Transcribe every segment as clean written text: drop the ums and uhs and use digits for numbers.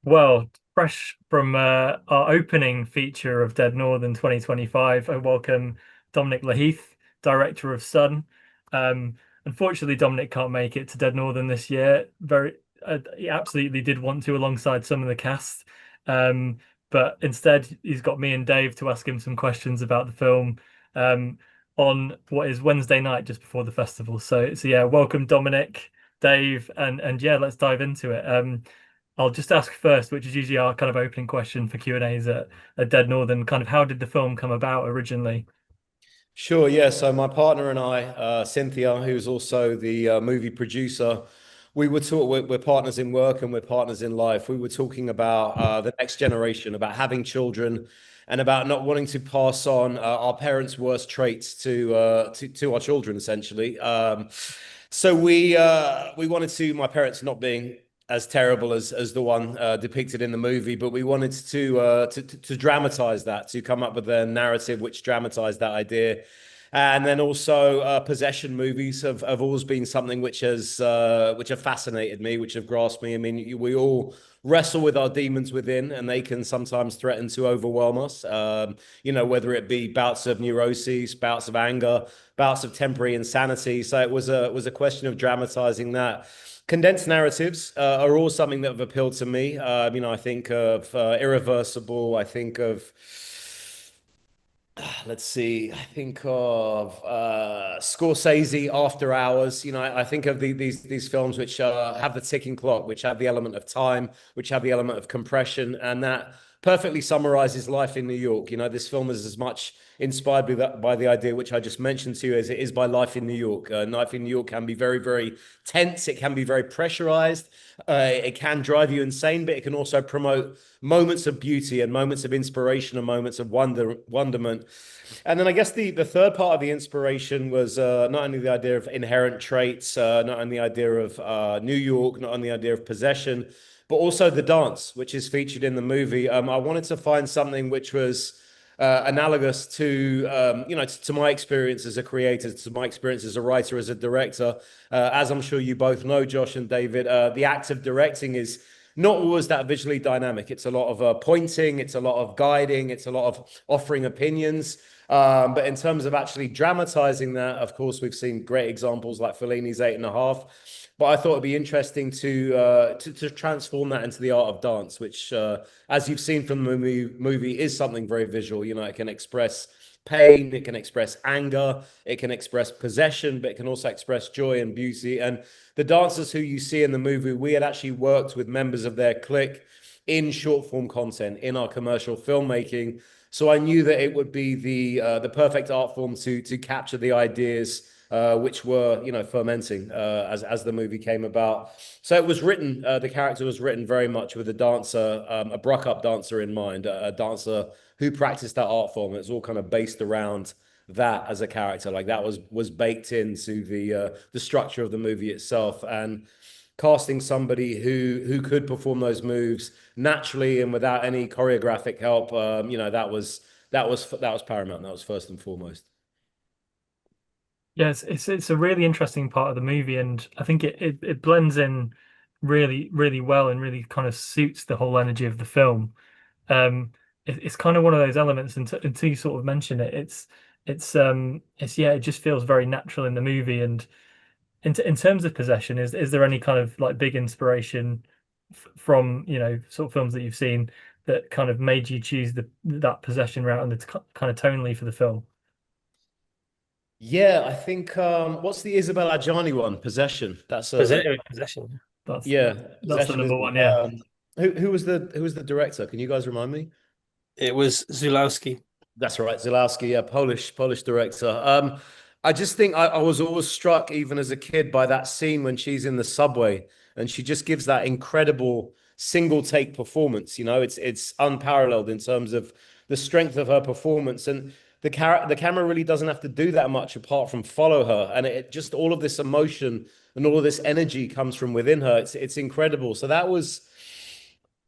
Well, fresh from our opening feature of Dead Northern 2025, I welcome Dominic Lahiff, director of Sun. Um, Unfortunately, Dominic can't make it to Dead Northern this year. He absolutely did want to alongside some of the cast, um, but instead he's got me and Dave to ask him some questions about the film um, on what is Wednesday night just before the festival. So yeah, welcome Dominic, Dave, and yeah, let's dive into it. I'll just ask first, which is usually our kind of opening question for Q&As at Dead Northern, kind of how did the film come about originally? Sure, yeah. So my partner and I, Cynthia, who's also the movie producer, we're partners in work and we're partners in life. We were talking about the next generation, about having children, and about not wanting to pass on our parents' worst traits to our children, essentially. So we wanted to, my parents not being as terrible as the one depicted in the movie, but we wanted to dramatize that, to come up with a narrative which dramatized that idea. And then also possession movies have always been something which have fascinated me, which have grasped me. I mean, we all wrestle with our demons within, and they can sometimes threaten to overwhelm us. Whether it be bouts of neuroses, bouts of anger, bouts of temporary insanity. So it was a question of dramatizing that. Condensed narratives are all something that have appealed to me. I think of Irreversible. I think of let's see. I think of Scorsese After Hours. I think of these films which have the ticking clock, which have the element of time, which have the element of compression, and that perfectly summarizes life in New York. This film is as much inspired by the idea which I just mentioned to you as it is by life in New York. Life in New York can be very, very tense. It can be very pressurized. It can drive you insane, but it can also promote moments of beauty and moments of inspiration and moments of wonderment. And then I guess the third part of the inspiration was not only the idea of inherent traits, not only the idea of New York, not only the idea of possession, but also the dance, which is featured in the movie. I wanted to find something which was analogous to to my experience as a creator, to my experience as a writer, as a director. As I'm sure you both know, Josh and David, the act of directing is not always that visually dynamic. It's a lot of pointing, it's a lot of guiding, it's a lot of offering opinions. But in terms of actually dramatizing that, of course, we've seen great examples like Fellini's 8.5. But I thought it'd be interesting to transform that into the art of dance, which, as you've seen from the movie, is something very visual. It can express pain, it can express anger, it can express possession, but it can also express joy and beauty. And the dancers who you see in the movie, we had actually worked with members of their clique in short form content in our commercial filmmaking. So I knew that it would be the perfect art form to capture the ideas which were fermenting as the movie came about. So it was written. The character was written very much with a dancer, a Bruck-up dancer in mind, a dancer who practiced that art form. It's all kind of based around that as a character. Like that was baked into the structure of the movie itself, and casting somebody who could perform those moves naturally and without any choreographic help. That was paramount. That was first and foremost. Yes, it's a really interesting part of the movie, and I think it blends in really well and really kind of suits the whole energy of the film. It's kind of one of those elements until you sort of mention it. It's yeah, it just feels very natural in the movie. And in terms of possession, is there any kind of like big inspiration from sort of films that you've seen that kind of made you choose that possession route and the kind of tonally for the film? Yeah, I think what's the Isabel Adjani one? Possession. That's a Possession. That's yeah, that's the possession, number isn't one. it? Yeah. Who was the director? Can you guys remind me? It was Zulawski. That's right, Zalowski, yeah, Polish director. I just think I was always struck, even as a kid, by that scene when she's in the subway and she just gives that incredible single take performance. It's unparalleled in terms of the strength of her performance, and the camera really doesn't have to do that much apart from follow her, and it just all of this emotion and all of this energy comes from within her. It's incredible. So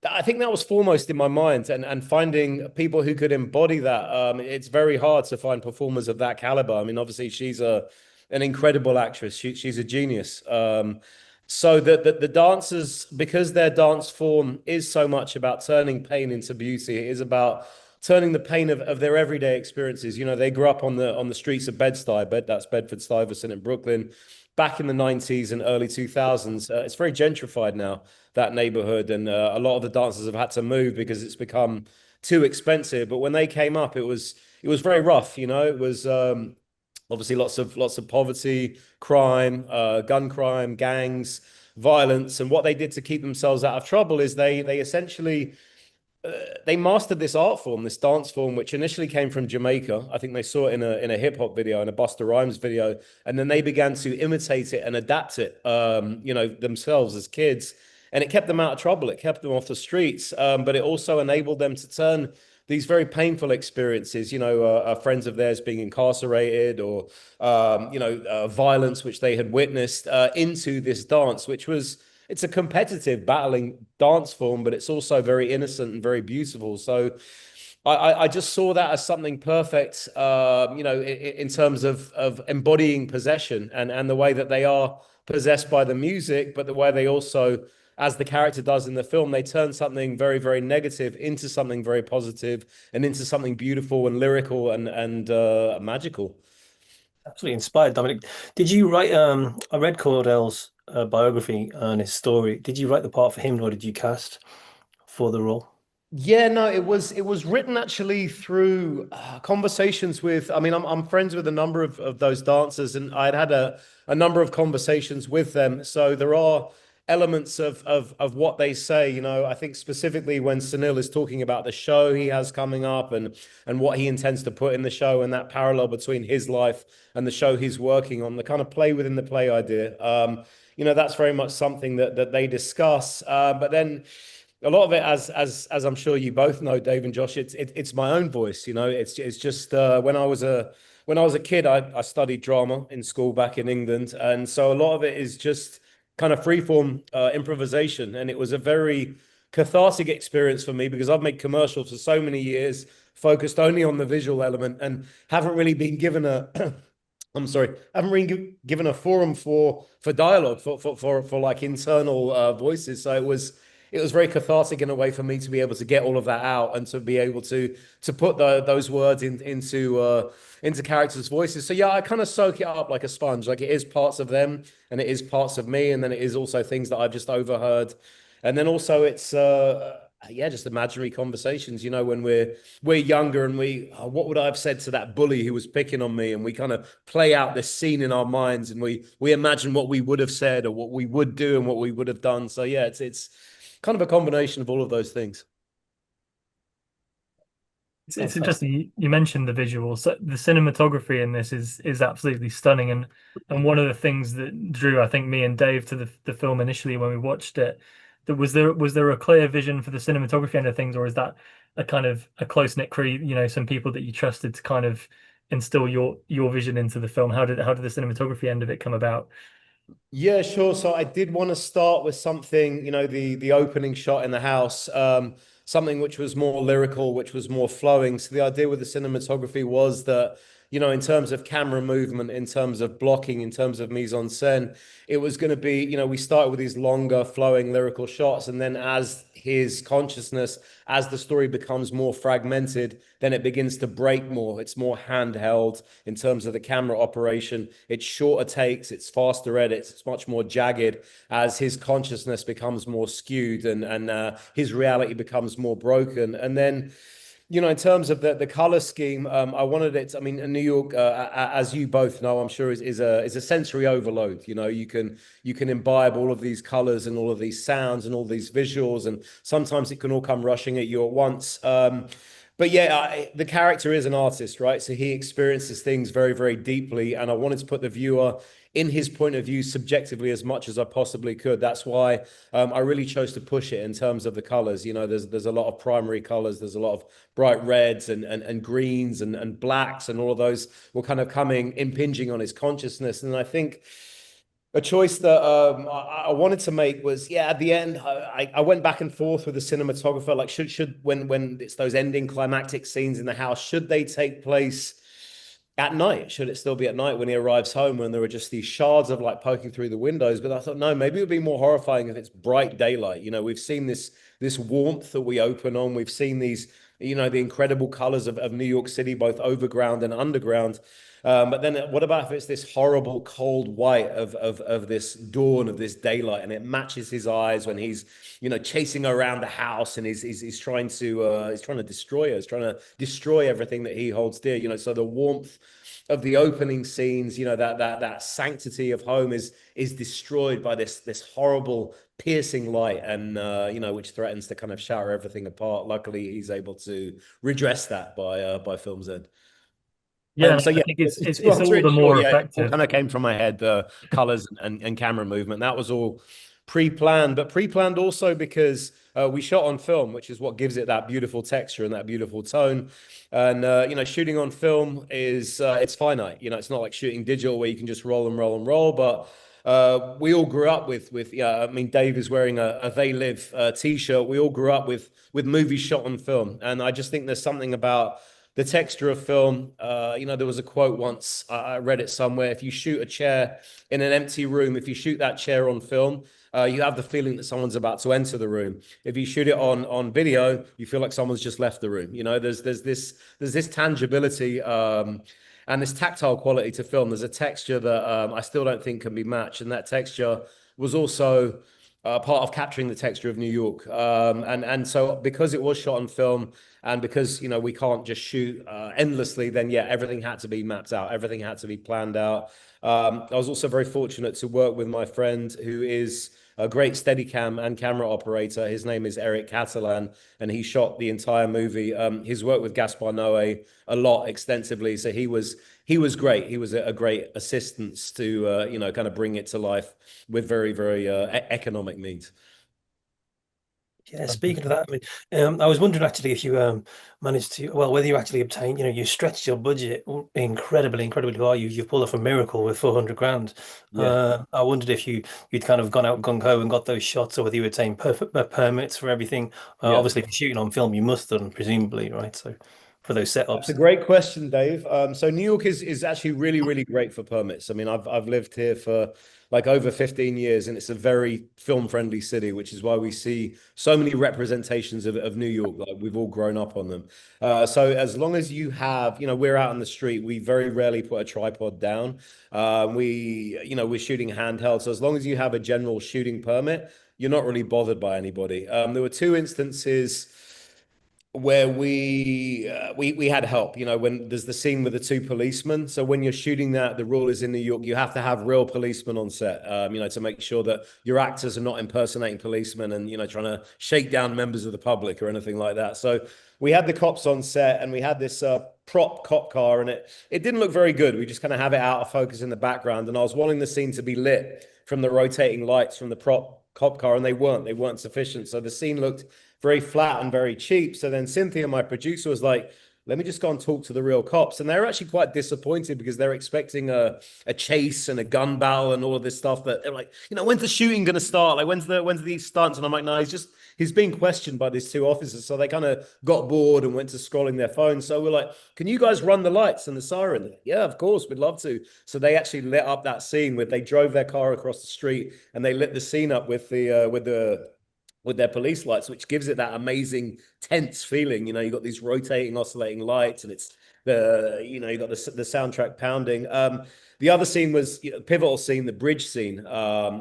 I think that was foremost in my mind, and finding people who could embody that. It's very hard to find performers of that caliber. I mean, obviously she's an incredible actress. She's a genius. So the dancers, because their dance form is so much about turning pain into beauty, it is about turning the pain of their everyday experiences. You know, they grew up on the streets of Bed-Stuy, that's Bedford-Stuyvesant in Brooklyn, back in the 90s and early 2000s. It's very gentrified now, that neighborhood, and a lot of the dancers have had to move because it's become too expensive. But when they came up, it was very rough. You know, it was obviously lots of poverty, crime, gun crime, gangs, violence, and what they did to keep themselves out of trouble is they essentially they mastered this art form, this dance form, which initially came from Jamaica. I think they saw it in a hip hop video, in a Busta Rhymes video, and then they began to imitate it and adapt it, you know, themselves as kids. And it kept them out of trouble. It kept them off the streets, but it also enabled them to turn these very painful experiences, you know, friends of theirs being incarcerated or, violence which they had witnessed into this dance, which was it's a competitive battling dance form, but it's also very innocent and very beautiful. So I just saw that as something perfect, in terms of embodying possession and the way that they are possessed by the music, but the way they also, as the character does in the film, they turn something very, very negative into something very positive and into something beautiful and lyrical and magical. Absolutely inspired, Dominic. Did you write? I read Cordell's biography and his story. Did you write the part for him, or did you cast for the role? Yeah, no, it was written actually through conversations with. I mean, I'm friends with a number of those dancers, and I'd had a number of conversations with them. So there are elements of what they say. You know, I think specifically when Sunil is talking about the show he has coming up and what he intends to put in the show and that parallel between his life and the show he's working on, the kind of play within the play idea. That's very much something that they discuss. But then a lot of it, as I'm sure you both know, Dave and Josh, it's my own voice. You know, it's just when I was a kid, I studied drama in school back in England, and so a lot of it is just kind of freeform improvisation, and it was a very cathartic experience for me because I've made commercials for so many years, focused only on the visual element, and haven't really been given a I'm sorry, haven't really given a forum for dialogue for like internal voices. So it was very cathartic in a way for me to be able to get all of that out and to be able to put those words into characters' voices. So yeah, I kind of soak it up like a sponge. Like it is parts of them and it is parts of me, and then it is also things that I've just overheard, and then also it's just imaginary conversations. You know, when we're younger and what would I have said to that bully who was picking on me, and we kind of play out this scene in our minds, and we imagine what we would have said or what we would do and what we would have done. So yeah, it's kind of a combination of all of those things. It's interesting you mentioned the visuals. So the cinematography in this is absolutely stunning, and one of the things that drew, I think, me and Dave to the film initially when we watched it, that was there a clear vision for the cinematography end of things, or is that a kind of a close-knit crew, some people that you trusted to kind of instill your vision into the film? How did the cinematography end of it come about? Yeah, sure. So I did want to start with something, the opening shot in the house, something which was more lyrical, which was more flowing. So the idea with the cinematography was that, in terms of camera movement, in terms of blocking, in terms of mise en scène, it was going to be, we started with these longer flowing lyrical shots, and then as his consciousness, as the story becomes more fragmented, then it begins to break more. It's more handheld in terms of the camera operation. It's shorter takes, it's faster edits, it's much more jagged as his consciousness becomes more skewed and his reality becomes more broken. And then, in terms of the color scheme, I wanted it. I mean, in New York, as you both know, I'm sure is a sensory overload. You can imbibe all of these colors and all of these sounds and all these visuals, and sometimes it can all come rushing at you at once. But yeah, the character is an artist, right? So he experiences things very, very deeply, and I wanted to put the viewer in his point of view subjectively as much as I possibly could. That's why I really chose to push it in terms of the colors. There's a lot of primary colors. There's a lot of bright reds and greens and blacks, and all of those were kind of impinging on his consciousness. And I think a choice that I wanted to make was, at the end, I went back and forth with the cinematographer. Like, should when it's those ending climactic scenes in the house, should they take place at night? Should it still be at night when he arrives home, when there are just these shards of light poking through the windows? But I thought, no, maybe it would be more horrifying if it's bright daylight. We've seen this warmth that we open on. We've seen these, the incredible colors of New York City, both overground and underground. But then what about if it's this horrible cold white of this dawn, of this daylight, and it matches his eyes when he's, chasing around the house, and he's trying to destroy her, he's trying to destroy everything that he holds dear. So the warmth of the opening scenes, that sanctity of home is destroyed by this horrible piercing light, and which threatens to kind of shatter everything apart. Luckily, he's able to redress that by film's end. Yeah, So I yeah, think it's all the sure, more yeah, it all effective. kind of came from my head, the colors and camera movement. That was all pre-planned, but pre-planned also because we shot on film, which is what gives it that beautiful texture and that beautiful tone. And shooting on film is it's finite. It's not like shooting digital where you can just roll and roll and roll. But we all grew up with yeah. I mean, Dave is wearing a They Live t-shirt. We all grew up with movies shot on film, and I just think there's something about the texture of film. There was a quote once, I read it somewhere: if you shoot a chair in an empty room, if you shoot that chair on film, you have the feeling that someone's about to enter the room. If you shoot it on video, you feel like someone's just left the room. There's this tangibility and this tactile quality to film. There's a texture that I still don't think can be matched, and that texture was also part of capturing the texture of New York. And so because it was shot on film, and because we can't just shoot endlessly, then yeah, everything had to be mapped out, everything had to be planned out. I was also very fortunate to work with my friend who is a great Steadicam and camera operator. His name is Eric Catalan, and he shot the entire movie. He's worked with Gaspar Noé a lot, extensively, so he was great. He was a great assistance to kind of bring it to life with very, very economic means. Yeah, speaking of that, I mean, I was wondering actually if you managed to, well, whether you actually obtained, you stretched your budget incredibly far. You've pulled off a miracle with 400 grand. Yeah. I wondered if you'd kind of gone out gung ho and got those shots, or whether you obtained perfect permits for everything. Yeah. Obviously, if you're shooting on film, you must have done, presumably, right? So for those That's a setups. great question, Dave. So New York is actually really, really great for permits. I mean, I've lived here for like over 15 years, and it's a very film-friendly city, which is why we see so many representations of New York. Like, we've all grown up on them. So as long as you have, we're out on the street, we very rarely put a tripod down. We're shooting handheld. So as long as you have a general shooting permit, you're not really bothered by anybody. There were two instances where we had help. When there's the scene with the two policemen. So when you're shooting that, the rule is in New York, you have to have real policemen on set, to make sure that your actors are not impersonating policemen and trying to shake down members of the public or anything like that. So we had the cops on set, and we had this prop cop car, and it didn't look very good. We just kind of have it out of focus in the background, and I was wanting the scene to be lit from the rotating lights from the prop cop car, and they weren't sufficient. So the scene looked very flat and very cheap. So then Cynthia, my producer, was like, let me just go and talk to the real cops. And they're actually quite disappointed because they're expecting a chase and a gun battle and all of this stuff. That they're like, when's the shooting going to start? Like, when's these stunts? And I'm like, no, he's being questioned by these two officers. So they kind of got bored and went to scrolling their phones. So we're like, can you guys run the lights and the siren? Like, yeah, of course, we'd love to. So they actually lit up that scene they drove their car across the street, and they lit the scene up with their police lights, which gives it that amazing tense feeling. You got these rotating, oscillating lights, and it's you got the soundtrack pounding. The other scene was pivotal scene, the bridge scene.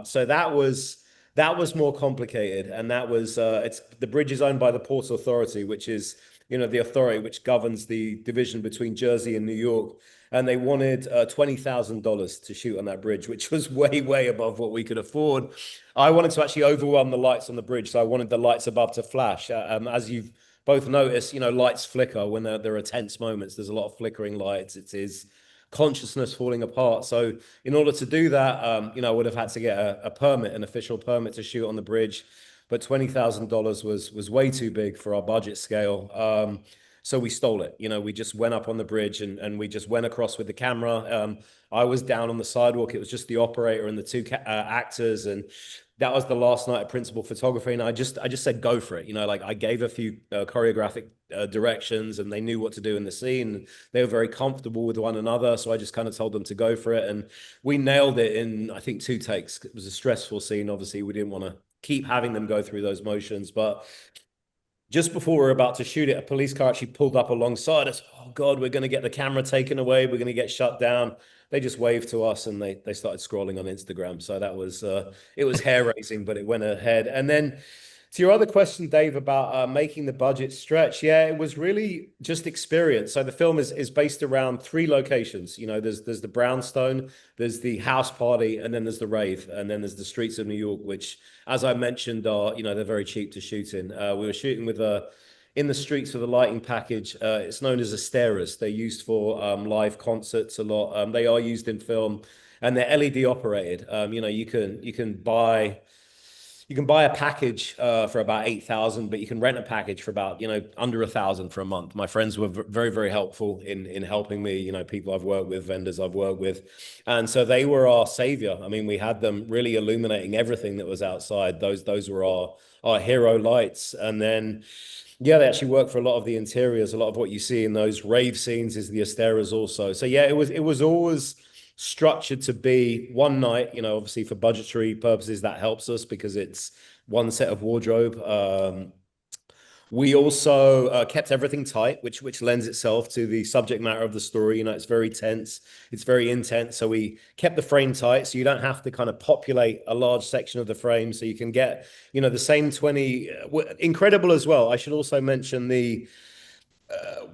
So that was more complicated, and that was the bridge is owned by the Port Authority, which is the authority which governs the division between Jersey and New York. And they wanted $20,000 to shoot on that bridge, which was way above what we could afford. I wanted to actually overwhelm the lights on the bridge, so I wanted the lights above to flash. As you've both noticed, lights flicker when there are tense moments. There's a lot of flickering lights. It is consciousness falling apart. So in order to do that, I would have had to get a permit, an official permit to shoot on the bridge. But $20,000 was way too big for our budget scale. So we stole it. We just went up on the bridge and we just went across with the camera. I was down on the sidewalk. It was just the operator and the two actors. And that was the last night of principal photography. And I just said, go for it. Like I gave a few choreographic directions and they knew what to do in the scene. They were very comfortable with one another. So I just kind of told them to go for it. And we nailed it in, I think, 2 takes. It was a stressful scene. Obviously, we didn't want to keep having them go through those motions. But just before we were about to shoot it, a police car actually pulled up alongside us. Oh God, we're going to get the camera taken away. We're going to get shut down. They just waved to us and they started scrolling on Instagram. So that was, it was hair raising, but it went ahead. And then to your other question, Dave, about making the budget stretch. Yeah, it was really just experience. So the film is based around 3 locations. There's the brownstone, there's the house party, and then there's the rave, and then there's the streets of New York, which, as I mentioned, are they're very cheap to shoot in. We were shooting with in the streets with a lighting package. It's known as Asteras. They're used for live concerts a lot. They are used in film, and they're LED operated. You can buy a package for about 8,000, but you can rent a package for about under 1,000 for a month. My friends were very, very helpful in helping me. People I've worked with, vendors I've worked with, and so they were our savior. I mean, we had them really illuminating everything that was outside. Those were our hero lights, and then. Yeah, they actually work for a lot of the interiors. A lot of what you see in those rave scenes is the Asteras also. So yeah, it was always structured to be one night. Obviously for budgetary purposes, that helps us because it's one set of wardrobe. We also kept everything tight, which lends itself to the subject matter of the story. It's very tense, it's very intense. So we kept the frame tight, so you don't have to kind of populate a large section of the frame. So you can get, the same 20. Incredible as well. I should also mention the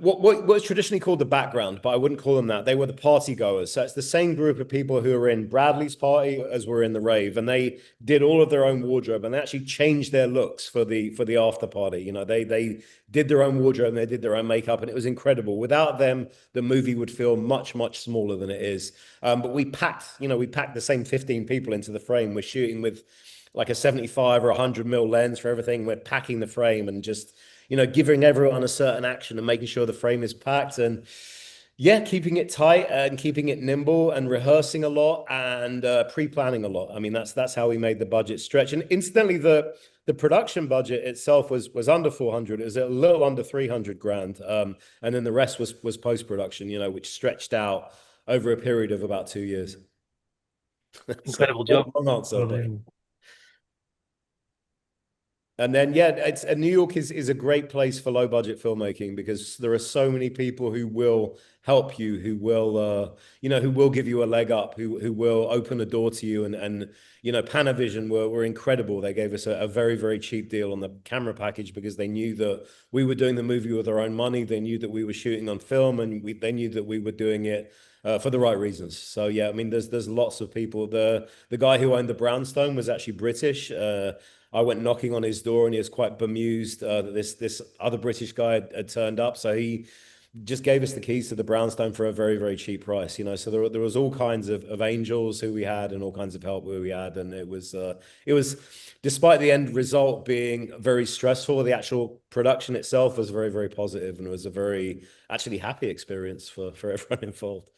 what's traditionally called the background, but I wouldn't call them that. They were the party goers. So it's the same group of people who were in Bradley's party as were in the rave, and they did all of their own wardrobe and they actually changed their looks for the after party. They did their own wardrobe and they did their own makeup, and it was incredible. Without them, the movie would feel much, much smaller than it is. But we packed the same 15 people into the frame. We're shooting with like a 75 or 100 mil lens for everything. We're packing the frame and just giving everyone a certain action and making sure the frame is packed, and yeah, keeping it tight and keeping it nimble and rehearsing a lot and pre-planning a lot. I mean, that's how we made the budget stretch. And incidentally, the production budget itself was under 400. It was a little under 300 grand. And then the rest was post-production, which stretched out over a period of about 2 years. Incredible job. Long answer. And then, yeah, New York is a great place for low budget filmmaking because there are so many people who will help you, who will, who will give you a leg up, who will open a door to you. And Panavision were incredible. They gave us a very, very cheap deal on the camera package because they knew that we were doing the movie with our own money. They knew that we were shooting on film, and they knew that we were doing it for the right reasons. So yeah, I mean, there's lots of people. The guy who owned the brownstone was actually British. I went knocking on his door and he was quite bemused that this other British guy had turned up. So he just gave us the keys to the brownstone for a very, very cheap price. So there was all kinds of angels who we had and all kinds of help who we had. And it was, despite the end result being very stressful, the actual production itself was very, very positive, and it was a very actually happy experience for everyone involved.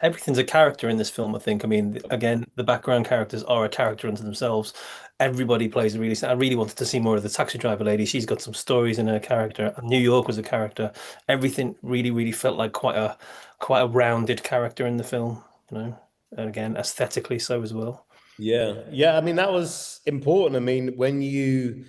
Everything's a character in this film, I think. I mean, again, the background characters are a character unto themselves. Everybody plays I really wanted to see more of the taxi driver lady. She's got some stories in her character. New York was a character. Everything really, really felt like quite a rounded character in the film, And again, aesthetically so as well. Yeah. I mean, that was important. I mean, when you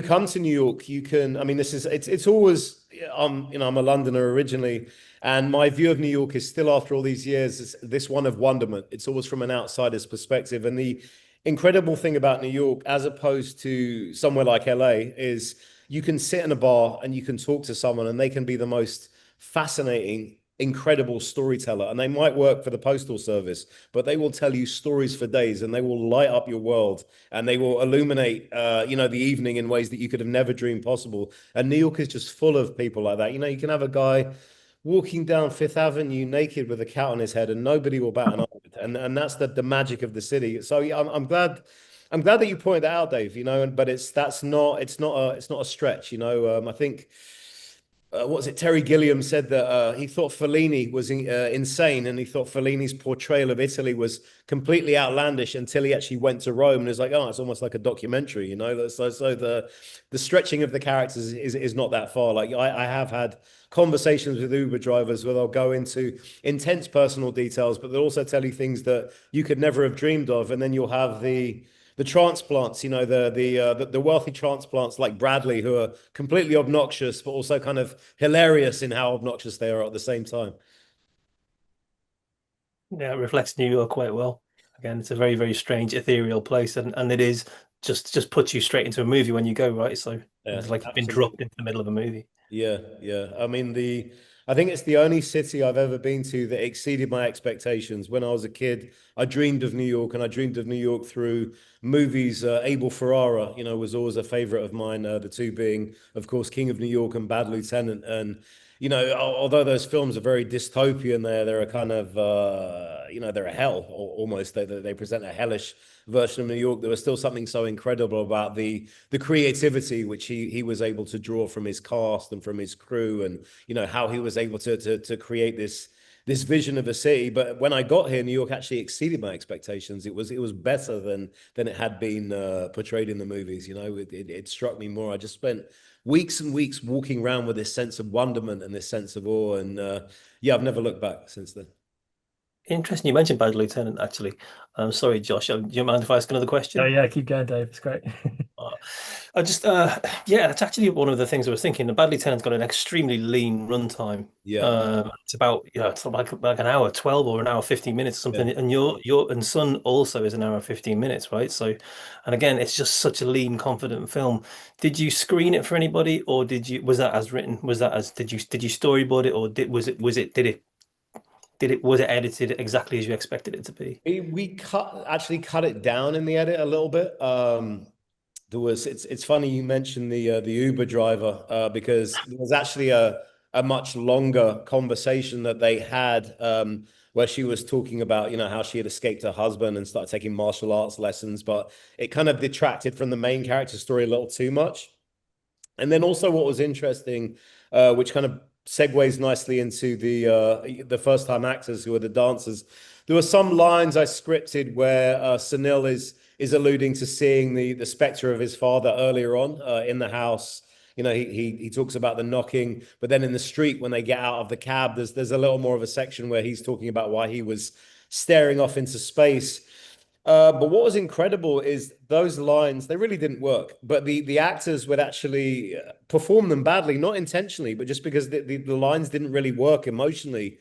come to New York, you can. I mean, it's always. I'm a Londoner originally, and my view of New York is still, after all these years, is this one of wonderment. It's always from an outsider's perspective, and the incredible thing about New York, as opposed to somewhere like LA, is you can sit in a bar and you can talk to someone, and they can be the most fascinating, incredible storyteller, and they might work for the postal service, but they will tell you stories for days, and they will light up your world, and they will illuminate the evening in ways that you could have never dreamed possible. And New York is just full of people like that. You can have a guy walking down Fifth Avenue naked with a cat on his head and nobody will bat an eye, and that's the magic of the city. So yeah, I'm glad that you pointed that out, Dave, but it's not a stretch. I think what was it? Terry Gilliam said that he thought Fellini was insane, and he thought Fellini's portrayal of Italy was completely outlandish until he actually went to Rome, and it's like, oh, it's almost like a documentary, you know. So the stretching of the characters is not that far. Like I have had conversations with Uber drivers where they'll go into intense personal details, but they'll also tell you things that you could never have dreamed of, and then you'll have the transplants, you know, the wealthy transplants like Bradley, who are completely obnoxious, but also kind of hilarious in how obnoxious they are at the same time. Yeah, it reflects New York quite well. Again, it's a very, very strange, ethereal place, and it is just puts you straight into a movie when you go, right? So Yeah, it's like you've been absolutely. dropped into the middle of a movie. Yeah, yeah. I mean, I think it's the only city I've ever been to that exceeded my expectations. When I was a kid, I dreamed of New York, and I dreamed of New York through movies. Abel Ferrara, you know, was always a favorite of mine. The two being, of course, King of New York and Bad Lieutenant. And you know, although those films are very dystopian, they're a kind of you know, they're a hell almost. They present a hellish version of New York. There was still something so incredible about the creativity which he was able to draw from his cast and from his crew, and you know how he was able to create this vision of a city. But when I got here, New York actually exceeded my expectations. It was better than it had been portrayed in the movies. You know, it struck me more. I just spent weeks and weeks walking around with this sense of wonderment and this sense of awe, and yeah, I've never looked back since then. Interesting. You mentioned Bad Lieutenant, actually. I'm sorry, Josh. Do you mind if I ask another Oh question? yeah, keep going, Dave. It's great. Uh, I just, yeah, that's actually one of the things I was thinking. The Bad Lieutenant's got an extremely lean runtime. Yeah, It's about, it's like an hour 12 or an hour 15 minutes or yeah. something. And and Son also is an hour 15 minutes, right? So, and again, it's just such a lean, confident film. Did you screen it for anybody, or was that as written? Did you storyboard it, or was it edited exactly as you expected it to be? We actually cut it down in the edit a little bit. It's funny you mentioned the Uber driver because there was actually a much longer conversation that they had where she was talking about, you know, how she had escaped her husband and started taking martial arts lessons, but it kind of detracted from the main character story a little too much. And then also what was interesting, which kind of segues nicely into the first time actors who are the dancers. There were some lines I scripted where Sunil is alluding to seeing the specter of his father earlier on in the house. You know, he talks about the knocking, but then in the street when they get out of the cab, there's a little more of a section where he's talking about why he was staring off into space. But what was incredible is those lines, they really didn't work. But the actors would actually perform them badly, not intentionally, but just because the lines didn't really work emotionally.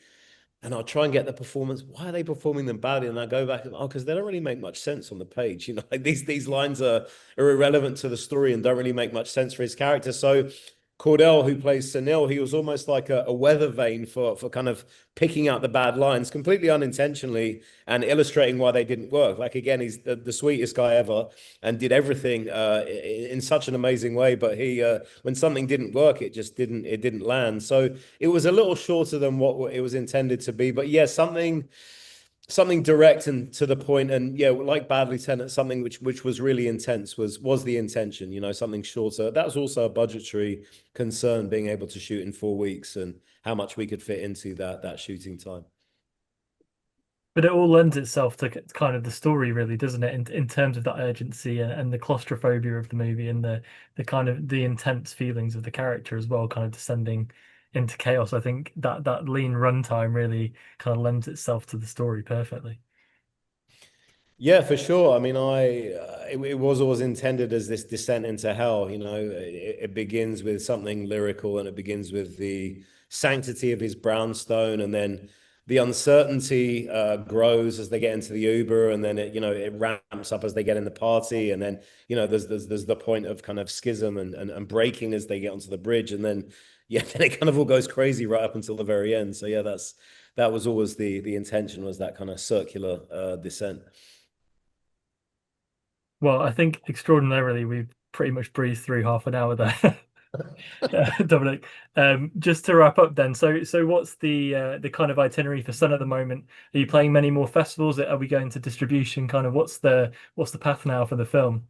And I'll try and get the performance. Why are they performing them badly? And I go back and, oh, because they don't really make much sense on the page. You know, like these lines are irrelevant to the story and don't really make much sense for his character. So Cordell, who plays Sunil, he was almost like a weather vane for kind of picking out the bad lines completely unintentionally and illustrating why they didn't work. Like again, he's the sweetest guy ever and did everything in such an amazing way. But he, when something didn't work, it didn't land. So it was a little shorter than what it was intended to be. But yeah, something direct and to the point, and yeah, like Bad Lieutenant, something which was really intense was the intention. You know, something shorter. That was also a budgetary concern, being able to shoot in 4 weeks and how much we could fit into that shooting time. But it all lends itself to kind of the story, really, doesn't it? In terms of that urgency and the claustrophobia of the movie and the kind of the intense feelings of the character as well, kind of descending into chaos. I think that lean runtime really kind of lends itself to the story perfectly. Yeah, for sure. I mean, it was always intended as this descent into hell. You know, it begins with something lyrical, and it begins with the sanctity of his brownstone, and then the uncertainty grows as they get into the Uber, and then it ramps up as they get in the party, and then there's the point of kind of schism and breaking as they get onto the bridge, and then yeah, then it kind of all goes crazy right up until the very end. So yeah, that was always the intention, was that kind of circular descent. Well, I think extraordinarily we've pretty much breezed through half an hour there. Dominic. Just to wrap up then, so what's the kind of itinerary for Sun at the moment? Are you playing many more festivals? Are we going to distribution? Kind of what's the path now for the film?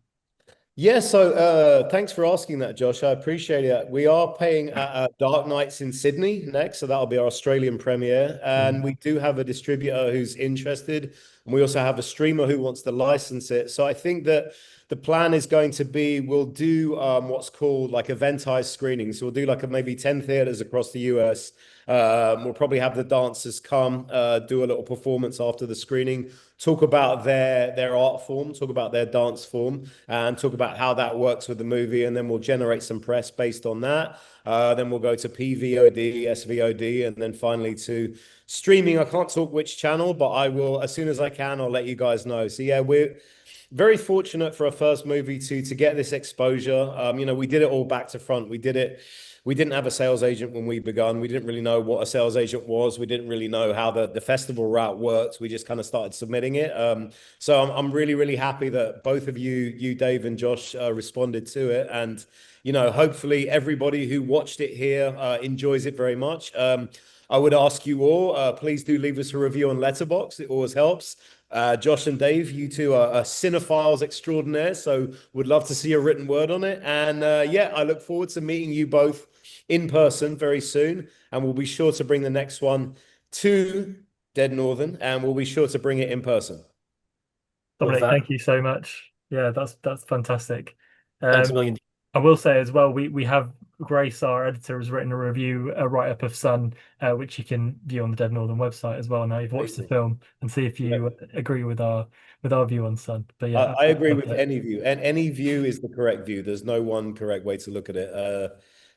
Yeah, so thanks for asking that, Josh. I appreciate it. We are paying Dark Nights in Sydney next, so that'll be our Australian premiere. And we do have a distributor who's interested, and we also have a streamer who wants to license it. So I think that the plan is going to be we'll do what's called like eventized screenings. So we'll do like maybe 10 theaters across the US. We'll probably have the dancers come, do a little performance after the screening, talk about their art form, talk about their dance form, and talk about how that works with the movie. And then we'll generate some press based on that. Then we'll go to PVOD, SVOD, and then finally to streaming. I can't talk which channel, but I will, as soon as I can, I'll let you guys know. So yeah, we're very fortunate for a first movie to get this exposure. We did it all back to front. We did it. We didn't have a sales agent when we begun. We didn't really know what a sales agent was. We didn't really know how the festival route worked. We just kind of started submitting it. So I'm really, really happy that both of you, Dave and Josh, responded to it. And, hopefully everybody who watched it here enjoys it very much. I would ask you all, please do leave us a review on Letterboxd. It always helps. Josh and Dave, you two are cinephiles extraordinaire, so would love to see a written word on it. And yeah, I look forward to meeting you both in person very soon. And we'll be sure to bring the next one to Dead Northern, and we'll be sure to bring it in person. Dominic, thank you so much. Yeah, that's fantastic. Thanks a million. I will say as well, we have Grace, our editor, has written a review, a write-up of Sun, which you can view on the Dead Northern website as well. Now you've watched the film and see if you agree with our view on Sun. But yeah, I agree with any view, and any view is the correct view. There's no one correct way to look at it.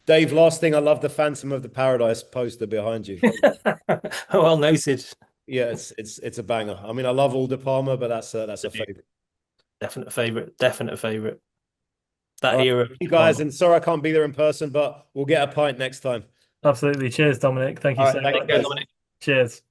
Dave, last thing, I love the Phantom of the Paradise poster behind you. Well noted. Yeah, it's a banger. I mean, I love all De Palma, but that's a favorite. Definite favorite. That era. You guys, and sorry I can't be there in person, but we'll get a pint next time. Absolutely. Cheers, Dominic. Thank you so much. Dominic. Cheers.